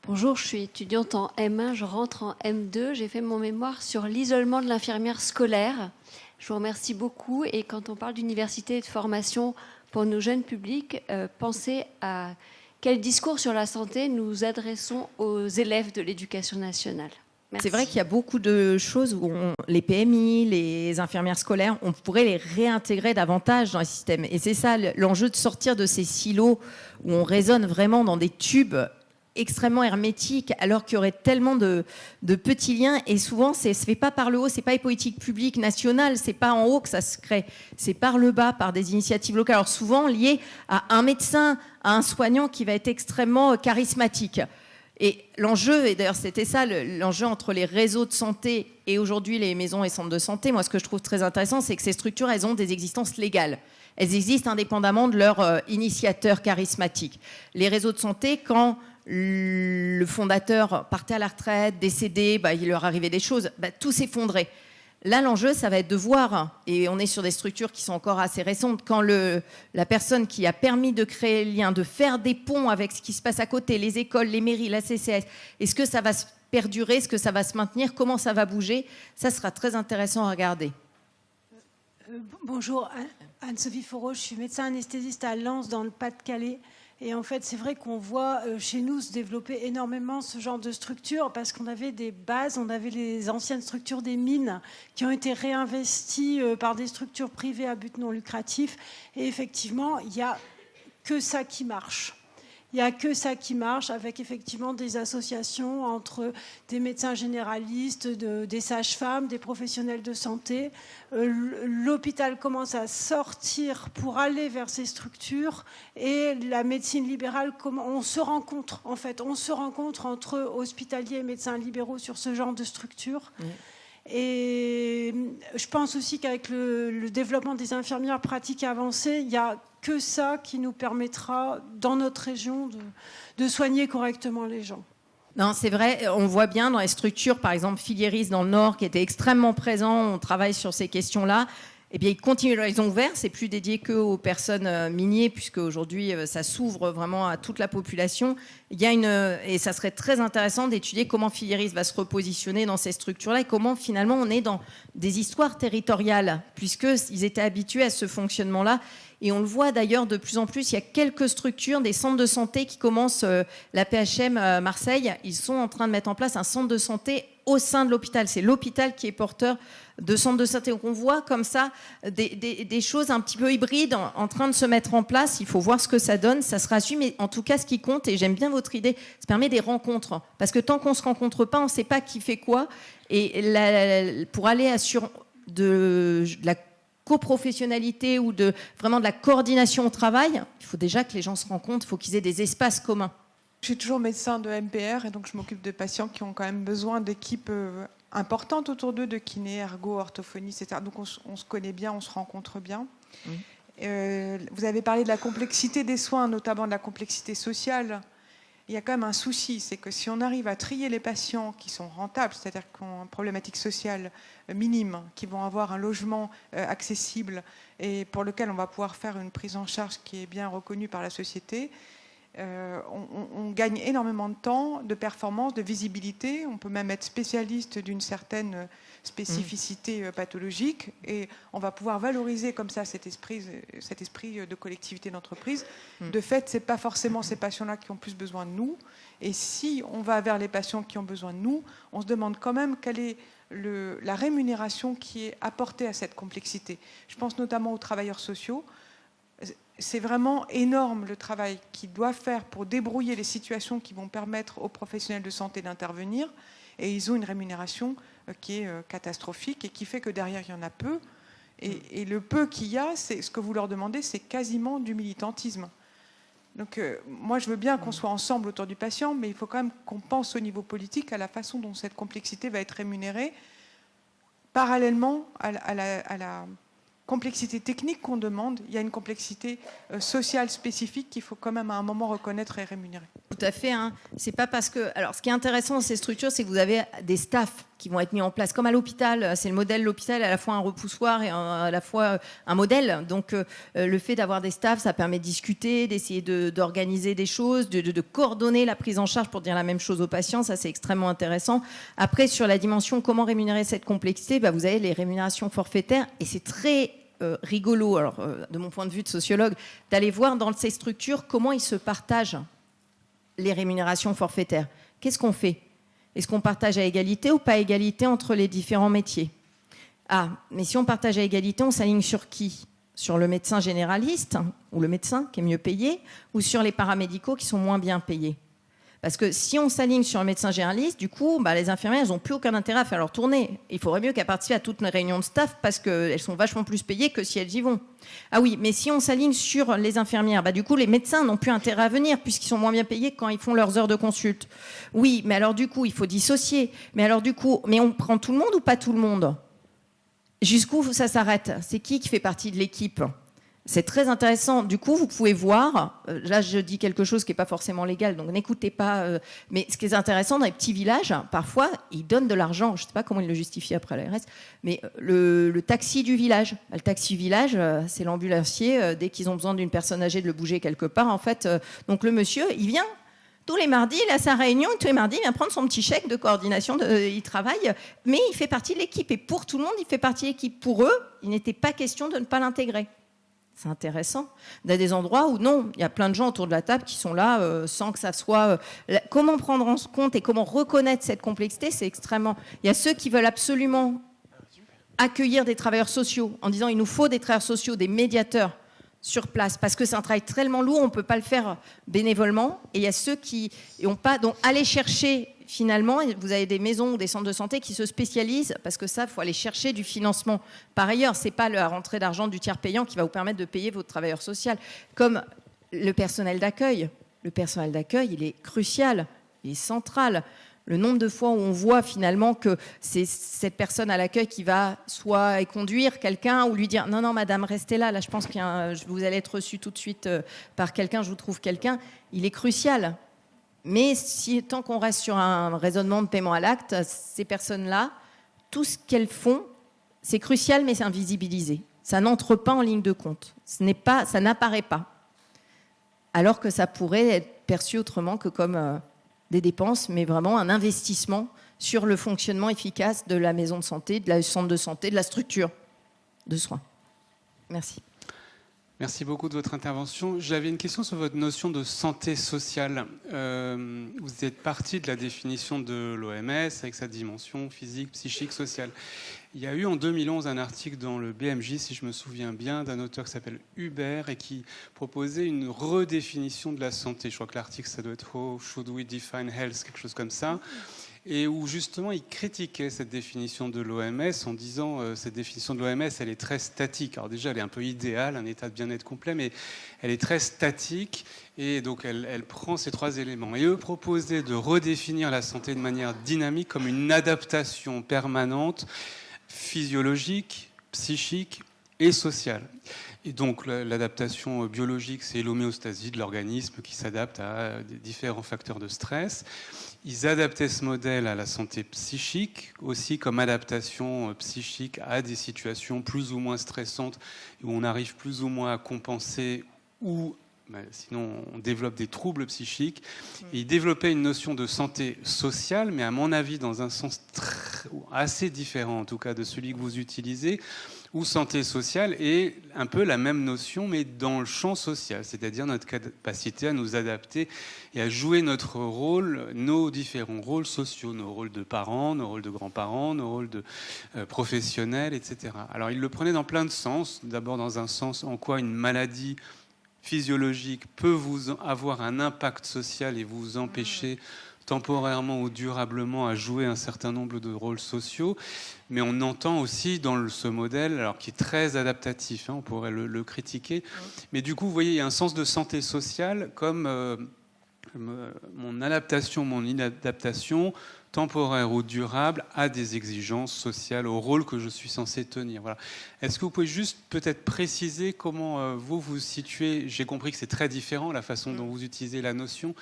S4: Bonjour, je suis étudiante en M1, je rentre en M2. J'ai fait mon mémoire sur l'isolement de l'infirmière scolaire. Je vous remercie beaucoup. Et quand on parle d'université et de formation pour nos jeunes publics, pensez à quel discours sur la santé nous adressons aux élèves de l'éducation nationale. Merci.
S2: C'est vrai qu'il y a beaucoup de choses où les PMI, les infirmières scolaires, on pourrait les réintégrer davantage dans le système. Et c'est ça l'enjeu, de sortir de ces silos où on raisonne vraiment dans des tubes extrêmement hermétiques, alors qu'il y aurait tellement de petits liens. Et souvent, ça ne se fait pas par le haut, ce n'est pas les politiques publiques nationales, ce n'est pas en haut que ça se crée, c'est par le bas, par des initiatives locales. Alors souvent liées à un médecin, à un soignant qui va être extrêmement charismatique. Et l'enjeu, et d'ailleurs c'était ça, l'enjeu entre les réseaux de santé et aujourd'hui les maisons et centres de santé, moi ce que je trouve très intéressant, c'est que ces structures, elles ont des existences légales. Elles existent indépendamment de leur initiateur charismatique. Les réseaux de santé, quand le fondateur partait à la retraite, décédé, il leur arrivait des choses, tout s'effondrait. Là, l'enjeu, ça va être de voir, et on est sur des structures qui sont encore assez récentes, quand la personne qui a permis de créer le lien, de faire des ponts avec ce qui se passe à côté, les écoles, les mairies, la CCAS, est-ce que ça va se perdurer, est-ce que ça va se maintenir, comment ça va bouger? Ça sera très intéressant à regarder.
S5: Bonjour, Anne-Sophie Foreau, je suis médecin anesthésiste à Lens, dans le Pas-de-Calais. Et en fait, c'est vrai qu'on voit chez nous se développer énormément ce genre de structures parce qu'on avait des bases, on avait les anciennes structures des mines qui ont été réinvesties par des structures privées à but non lucratif. Et effectivement, il n'y a que ça qui marche. Il n'y a que ça qui marche avec effectivement des associations entre des médecins généralistes, des sages-femmes, des professionnels de santé. L'hôpital commence à sortir pour aller vers ces structures et la médecine libérale, on se rencontre en fait. On se rencontre entre hospitaliers et médecins libéraux sur ce genre de structure. Mmh. Et je pense aussi qu'avec le développement des infirmières pratiques avancées, il y a que ça qui nous permettra, dans notre région, de soigner correctement les gens.
S2: Non, c'est vrai, on voit bien dans les structures, par exemple Filieris dans le Nord, qui était extrêmement présent, on travaille sur ces questions-là. eh bien, ils continuent. Ils ont ouvert, c'est plus dédié qu'aux personnes miniers, puisque aujourd'hui, ça s'ouvre vraiment à toute la population. Il y a et ça serait très intéressant d'étudier comment Filiéris va se repositionner dans ces structures-là et comment finalement on est dans des histoires territoriales, puisqu'ils étaient habitués à ce fonctionnement-là. Et on le voit d'ailleurs de plus en plus, il y a quelques structures, des centres de santé qui commencent, la PHM Marseille, ils sont en train de mettre en place un centre de santé au sein de l'hôpital. C'est l'hôpital qui est porteur de centres de santé. Donc on voit comme ça des choses un petit peu hybrides en train de se mettre en place. Il faut voir ce que ça donne, ça sera su. Mais en tout cas, ce qui compte, et j'aime bien votre idée, ça permet des rencontres. Parce que tant qu'on ne se rencontre pas, on ne sait pas qui fait quoi. Et pour aller sur de la coprofessionnalité ou vraiment de la coordination au travail, il faut déjà que les gens se rencontrent, il faut qu'ils aient des espaces communs.
S6: Je suis toujours médecin de MPR et donc je m'occupe de patients qui ont quand même besoin d'équipes importantes autour d'eux, de kiné, ergo, orthophonie, etc. Donc on se connaît bien, on se rencontre bien. Vous avez parlé de la complexité des soins, notamment de la complexité sociale. Il y a quand même un souci, c'est que si on arrive à trier les patients qui sont rentables, c'est-à-dire qui ont une problématique sociale minime, qui vont avoir un logement accessible et pour lequel on va pouvoir faire une prise en charge qui est bien reconnue par la société, on gagne énormément de temps, de performance, de visibilité. On peut même être spécialiste d'une certaine spécificité pathologique et on va pouvoir valoriser comme ça cet esprit de collectivité d'entreprise. De fait, ce n'est pas forcément ces patients-là qui ont plus besoin de nous. Et si on va vers les patients qui ont besoin de nous, on se demande quand même quelle est la rémunération qui est apportée à cette complexité. Je pense notamment aux travailleurs sociaux. C'est vraiment énorme le travail qu'ils doivent faire pour débrouiller les situations qui vont permettre aux professionnels de santé d'intervenir. Et ils ont une rémunération qui est catastrophique et qui fait que derrière, il y en a peu. Et le peu qu'il y a, c'est ce que vous leur demandez, c'est quasiment du militantisme. Donc moi, je veux bien qu'on soit ensemble autour du patient, mais il faut quand même qu'on pense au niveau politique à la façon dont cette complexité va être rémunérée, parallèlement à la complexité technique qu'on demande. Il y a une complexité sociale spécifique qu'il faut quand même à un moment reconnaître et rémunérer.
S2: Tout à fait. C'est pas parce que... Alors, ce qui est intéressant dans ces structures, c'est que vous avez des staffs qui vont être mis en place, comme à l'hôpital. C'est le modèle de l'hôpital, à la fois un repoussoir et à la fois un modèle. Donc, le fait d'avoir des staffs, ça permet de discuter, d'essayer d'organiser des choses, de coordonner la prise en charge pour dire la même chose aux patients. Ça, c'est extrêmement intéressant. Après, sur la dimension comment rémunérer cette complexité, vous avez les rémunérations forfaitaires et c'est très rigolo, alors, de mon point de vue de sociologue, d'aller voir dans ces structures comment ils se partagent les rémunérations forfaitaires. Qu'est-ce qu'on fait ? Est-ce qu'on partage à égalité ou pas à égalité entre les différents métiers ? Ah, mais si on partage à égalité, on s'aligne sur qui ? Sur le médecin généraliste, ou le médecin qui est mieux payé, ou sur les paramédicaux qui sont moins bien payés ? Parce que si on s'aligne sur un médecin généraliste, du coup, les infirmières, elles n'ont plus aucun intérêt à faire leur tournée. Il faudrait mieux qu'elles participent à toutes les réunions de staff parce qu'elles sont vachement plus payées que si elles y vont. Ah oui, mais si on s'aligne sur les infirmières, du coup, les médecins n'ont plus intérêt à venir puisqu'ils sont moins bien payés quand ils font leurs heures de consulte. Oui, mais alors du coup, il faut dissocier. Mais alors du coup, on prend tout le monde ou pas tout le monde ? Jusqu'où ça s'arrête ? C'est qui fait partie de l'équipe ? C'est très intéressant. Du coup, vous pouvez voir, là je dis quelque chose qui n'est pas forcément légal, donc n'écoutez pas, mais ce qui est intéressant dans les petits villages, parfois, ils donnent de l'argent, je ne sais pas comment ils le justifient après à l'ARS, mais le taxi du village. Le taxi village, c'est l'ambulancier, dès qu'ils ont besoin d'une personne âgée de le bouger quelque part, en fait. Donc le monsieur, il vient tous les mardis, il a sa réunion, tous les mardis, il vient prendre son petit chèque de coordination, il travaille, mais il fait partie de l'équipe. Et pour tout le monde, il fait partie de l'équipe. Pour eux, il n'était pas question de ne pas l'intégrer. C'est intéressant. Il y a des endroits où non, il y a plein de gens autour de la table qui sont là sans que ça soit... Comment prendre en compte et comment reconnaître cette complexité, c'est extrêmement... Il y a ceux qui veulent absolument accueillir des travailleurs sociaux en disant il nous faut des travailleurs sociaux, des médiateurs sur place, parce que c'est un travail tellement lourd, on ne peut pas le faire bénévolement. Et il y a ceux qui n'ont pas... Donc aller chercher... Finalement, vous avez des maisons ou des centres de santé qui se spécialisent parce que ça, il faut aller chercher du financement. Par ailleurs, ce n'est pas la rentrée d'argent du tiers payant qui va vous permettre de payer votre travailleur social. Comme le personnel d'accueil. Le personnel d'accueil, il est crucial, il est central. Le nombre de fois où on voit finalement que c'est cette personne à l'accueil qui va soit conduire quelqu'un ou lui dire « Non, non, madame, restez là. Là, je pense que vous allez être reçu tout de suite par quelqu'un, je vous trouve quelqu'un. » Il est crucial. Mais tant qu'on reste sur un raisonnement de paiement à l'acte, ces personnes-là, tout ce qu'elles font, c'est crucial, mais c'est invisibilisé. Ça n'entre pas en ligne de compte. Ça n'apparaît pas. Alors que ça pourrait être perçu autrement que comme des dépenses, mais vraiment un investissement sur le fonctionnement efficace de la maison de santé, de la centre de santé, de la structure de soins. Merci.
S7: Merci beaucoup de votre intervention. J'avais une question sur votre notion de santé sociale. Vous êtes parti de la définition de l'OMS avec sa dimension physique, psychique, sociale. Il y a eu en 2011 un article dans le BMJ, si je me souviens bien, d'un auteur qui s'appelle Hubert et qui proposait une redéfinition de la santé. Je crois que l'article, ça doit être « How should we define health ?» quelque chose comme ça. Et où justement il critiquait cette définition de l'OMS en disant cette définition de l'OMS elle est très statique. Alors déjà elle est un peu idéale, un état de bien-être complet, mais elle est très statique et donc elle prend ces trois éléments. Et eux proposaient de redéfinir la santé de manière dynamique comme une adaptation permanente, physiologique, psychique et sociale. Et donc l'adaptation biologique, c'est l'homéostasie de l'organisme qui s'adapte à différents facteurs de stress. Ils adaptaient ce modèle à la santé psychique, aussi comme adaptation psychique à des situations plus ou moins stressantes, où on arrive plus ou moins à compenser, ou sinon on développe des troubles psychiques. Et ils développaient une notion de santé sociale, mais à mon avis dans un sens assez différent, en tout cas de celui que vous utilisez, où santé sociale est un peu la même notion, mais dans le champ social, c'est-à-dire notre capacité à nous adapter et à jouer notre rôle, nos différents rôles sociaux, nos rôles de parents, nos rôles de grands-parents, nos rôles de professionnels, etc. Alors, il le prenait dans plein de sens. D'abord, dans un sens en quoi une maladie physiologique peut vous avoir un impact social et vous empêcher temporairement ou durablement à jouer un certain nombre de rôles sociaux, mais on entend aussi dans ce modèle, alors qui est très adaptatif, on pourrait le critiquer, mais du coup, vous voyez, il y a un sens de santé sociale comme mon adaptation, mon inadaptation, temporaire ou durable, à des exigences sociales, au rôle que je suis censé tenir. Voilà. Est-ce que vous pouvez juste peut-être préciser comment vous vous situez? J'ai compris que c'est très différent la façon dont vous utilisez la notion.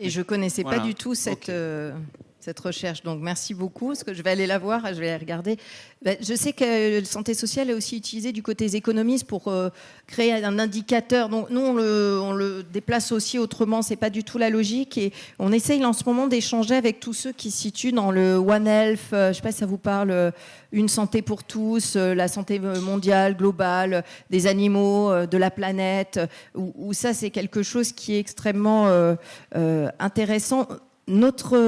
S2: Et je ne connaissais pas du tout cette recherche. Donc, merci beaucoup, parce que je vais aller la voir, je vais la regarder. Je sais que la santé sociale est aussi utilisée du côté des économistes pour créer un indicateur. Donc, nous, on le déplace aussi autrement. Ce n'est pas du tout la logique. Et on essaye en ce moment d'échanger avec tous ceux qui se situent dans le One Health. Je ne sais pas si ça vous parle, une santé pour tous, la santé mondiale, globale, des animaux, de la planète, où ça, c'est quelque chose qui est extrêmement intéressant. Notre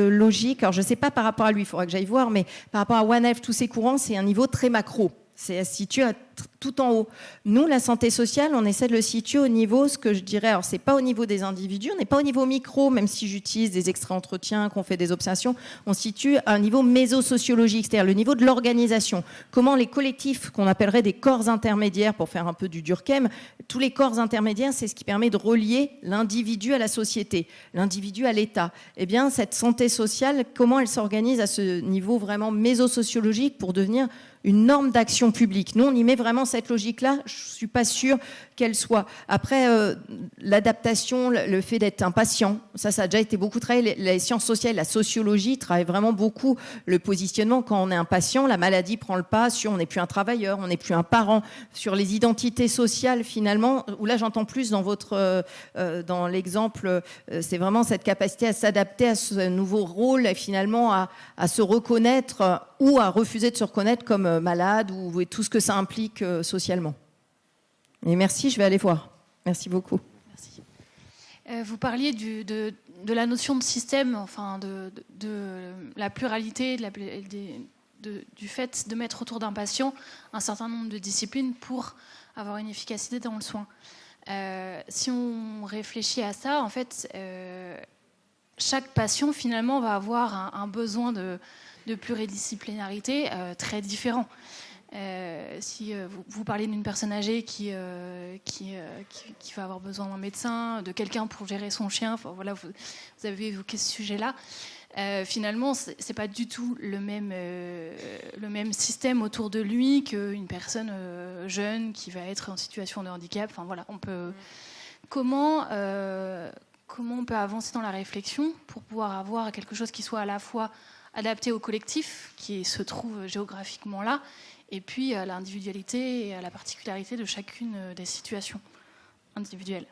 S2: logique, alors je ne sais pas par rapport à lui, il faudra que j'aille voir, mais par rapport à One Health, tous ces courants, c'est un niveau très macro. C'est situé tout en haut. Nous, la santé sociale, on essaie de le situer au niveau, ce que je dirais, alors c'est pas au niveau des individus, on n'est pas au niveau micro, même si j'utilise des extraits entretiens, qu'on fait des observations, on situe à un niveau mésosociologique, c'est-à-dire le niveau de l'organisation. Comment les collectifs, qu'on appellerait des corps intermédiaires, pour faire un peu du Durkheim, tous les corps intermédiaires, c'est ce qui permet de relier l'individu à la société, l'individu à l'État. Eh bien, cette santé sociale, comment elle s'organise à ce niveau vraiment mésosociologique pour devenir une norme d'action publique. Nous, on y met vraiment cette logique-là. Je ne suis pas sûre qu'elle soit. Après, l'adaptation, le fait d'être un patient, ça a déjà été beaucoup travaillé. Les sciences sociales, la sociologie travaille vraiment beaucoup le positionnement. Quand on est un patient, la maladie prend le pas sur on n'est plus un travailleur, on n'est plus un parent. Sur les identités sociales, finalement, où là, j'entends plus dans l'exemple, c'est vraiment cette capacité à s'adapter à ce nouveau rôle et finalement à se reconnaître ou à refuser de se reconnaître comme malade ou tout ce que ça implique socialement. Et merci, je vais aller voir. Merci beaucoup.
S8: Merci. Vous parliez de la notion de système, enfin de la pluralité, du fait de mettre autour d'un patient un certain nombre de disciplines pour avoir une efficacité dans le soin. Si on réfléchit à ça, en fait, chaque patient finalement va avoir un besoin de pluridisciplinarité très différent. Si vous parlez d'une personne âgée qui va avoir besoin d'un médecin, de quelqu'un pour gérer son chien, enfin, voilà, vous avez évoqué ce sujet-là. Finalement, c'est pas du tout le même système autour de lui qu'une personne jeune qui va être en situation de handicap. Enfin voilà, comment on peut avancer dans la réflexion pour pouvoir avoir quelque chose qui soit à la fois adapté au collectif, qui se trouve géographiquement là, et puis à l'individualité et à la particularité de chacune des situations individuelles.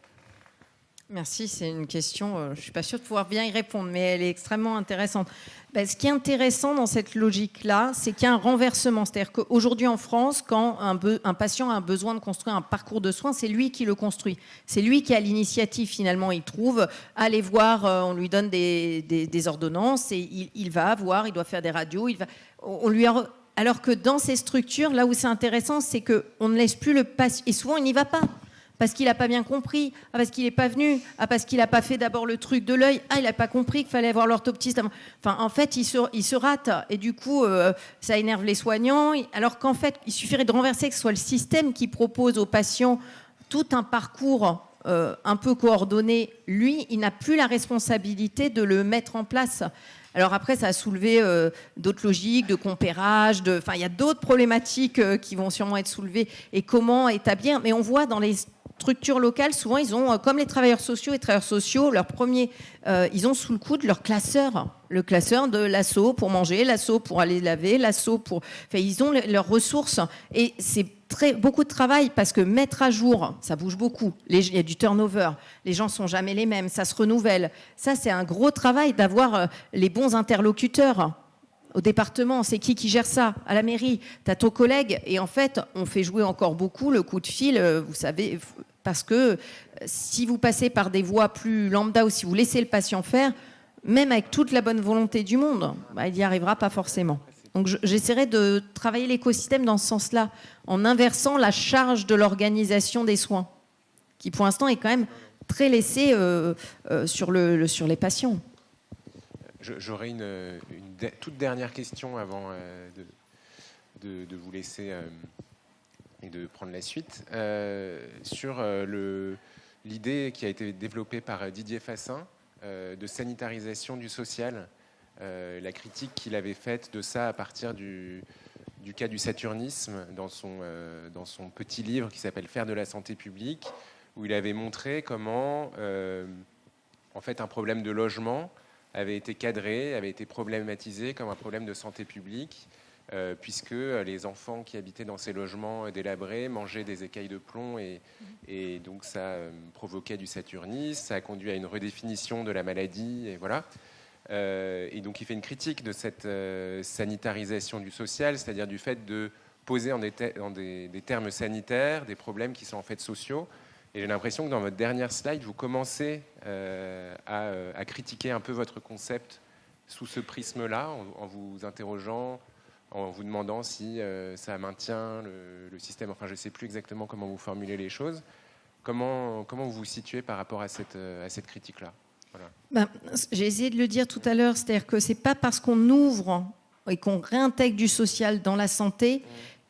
S2: Merci, c'est une question, je ne suis pas sûre de pouvoir bien y répondre, mais elle est extrêmement intéressante. Ce qui est intéressant dans cette logique-là, c'est qu'il y a un renversement. C'est-à-dire qu'aujourd'hui en France, quand un patient a besoin de construire un parcours de soins, c'est lui qui le construit. C'est lui qui a l'initiative finalement. Il trouve, aller voir, on lui donne des ordonnances et il va voir, il doit faire des radios. Alors que dans ces structures, là où c'est intéressant, c'est qu'on ne laisse plus le patient, et souvent il n'y va pas. Parce qu'il n'a pas bien compris, parce qu'il n'est pas venu, parce qu'il n'a pas fait d'abord le truc de l'œil, il n'a pas compris qu'il fallait voir l'orthoptiste avant. Enfin, en fait, il se rate, et du coup, ça énerve les soignants, alors qu'en fait, il suffirait de renverser, que ce soit le système qui propose aux patients tout un parcours un peu coordonné. Lui, il n'a plus la responsabilité de le mettre en place. Alors après, ça a soulevé d'autres logiques de compérage, il y a d'autres problématiques qui vont sûrement être soulevées, et comment établir. Mais on voit dans les structures locales, souvent, ils ont, comme les travailleurs sociaux leur premier, ils ont sous le coude leur classeur. Le classeur de l'asso pour manger, l'asso pour aller laver, l'asso pour... ils ont leurs ressources. Et c'est beaucoup de travail, parce que mettre à jour, ça bouge beaucoup. Il y a du turnover. Les gens ne sont jamais les mêmes. Ça se renouvelle. Ça, c'est un gros travail d'avoir les bons interlocuteurs. Au département, c'est qui gère ça? À la mairie, tu as ton collègue. Et en fait, on fait jouer encore beaucoup le coup de fil, vous savez, parce que si vous passez par des voies plus lambda ou si vous laissez le patient faire, même avec toute la bonne volonté du monde, il n'y arrivera pas forcément. Donc j'essaierai de travailler l'écosystème dans ce sens-là, en inversant la charge de l'organisation des soins, qui pour l'instant est quand même très laissée sur les patients.
S1: J'aurais une toute dernière question avant de vous laisser et de prendre la suite. Sur l'idée qui a été développée par Didier Fassin de sanitarisation du social, la critique qu'il avait faite de ça à partir du cas du saturnisme dans son petit livre qui s'appelle « Faire de la santé publique », où il avait montré comment en fait un problème de logement avait été cadré, avait été problématisé comme un problème de santé publique, puisque les enfants qui habitaient dans ces logements délabrés mangeaient des écailles de plomb, et donc ça provoquait du saturnisme, ça a conduit à une redéfinition de la maladie, et voilà. Et donc il fait une critique de cette sanitarisation du social, c'est-à-dire du fait de poser dans des termes sanitaires des problèmes qui sont en fait sociaux. Et j'ai l'impression que dans votre dernière slide, vous commencez à critiquer un peu votre concept sous ce prisme-là, en vous interrogeant, en vous demandant si ça maintient le système. Enfin, je ne sais plus exactement comment vous formulez les choses. Comment vous vous situez par rapport à cette critique-là? Voilà.
S2: J'ai essayé de le dire tout à l'heure, c'est-à-dire que ce n'est pas parce qu'on ouvre et qu'on réintègre du social dans la santé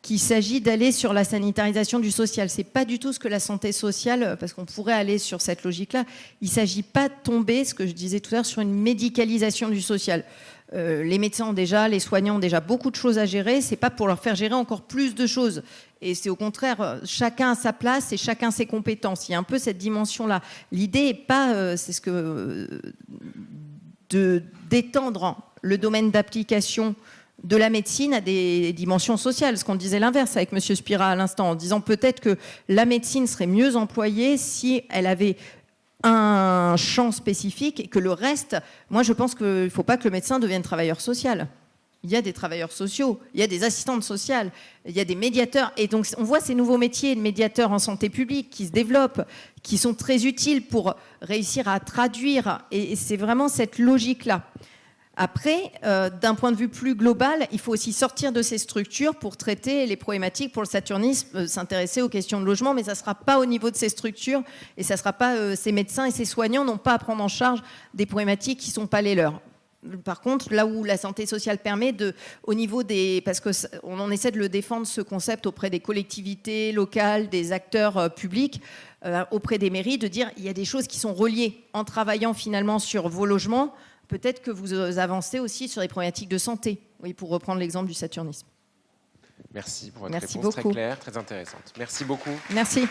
S2: qu'il s'agit d'aller sur la sanitarisation du social. Ce n'est pas du tout ce que la santé sociale, parce qu'on pourrait aller sur cette logique-là, il ne s'agit pas de tomber, ce que je disais tout à l'heure, sur une médicalisation du social. Les médecins ont déjà, les soignants ont déjà beaucoup de choses à gérer, ce n'est pas pour leur faire gérer encore plus de choses. Et c'est au contraire, chacun a sa place et chacun ses compétences. Il y a un peu cette dimension-là. L'idée n'est pas, d'étendre le domaine d'application de la médecine à des dimensions sociales, ce qu'on disait l'inverse avec M. Spira à l'instant, en disant peut-être que la médecine serait mieux employée si elle avait un champ spécifique et que le reste, moi je pense qu'il ne faut pas que le médecin devienne travailleur social. Il y a des travailleurs sociaux, il y a des assistantes sociales, il y a des médiateurs. Et donc on voit ces nouveaux métiers de médiateurs en santé publique qui se développent, qui sont très utiles pour réussir à traduire. Et c'est vraiment cette logique-là. Après, d'un point de vue plus global, il faut aussi sortir de ces structures pour traiter les problématiques pour le saturnisme, s'intéresser aux questions de logement, mais ça ne sera pas au niveau de ces structures et ça ne sera pas ces médecins et ces soignants n'ont pas à prendre en charge des problématiques qui ne sont pas les leurs. Par contre, là où la santé sociale permet au niveau des... Parce qu'on en essaie de le défendre, ce concept, auprès des collectivités locales, des acteurs publics, auprès des mairies, de dire il y a des choses qui sont reliées en travaillant finalement sur vos logements. Peut-être que vous avancez aussi sur les problématiques de santé, oui, pour reprendre l'exemple du saturnisme.
S1: Merci pour votre réponse très claire, très intéressante. Merci beaucoup.
S2: Merci.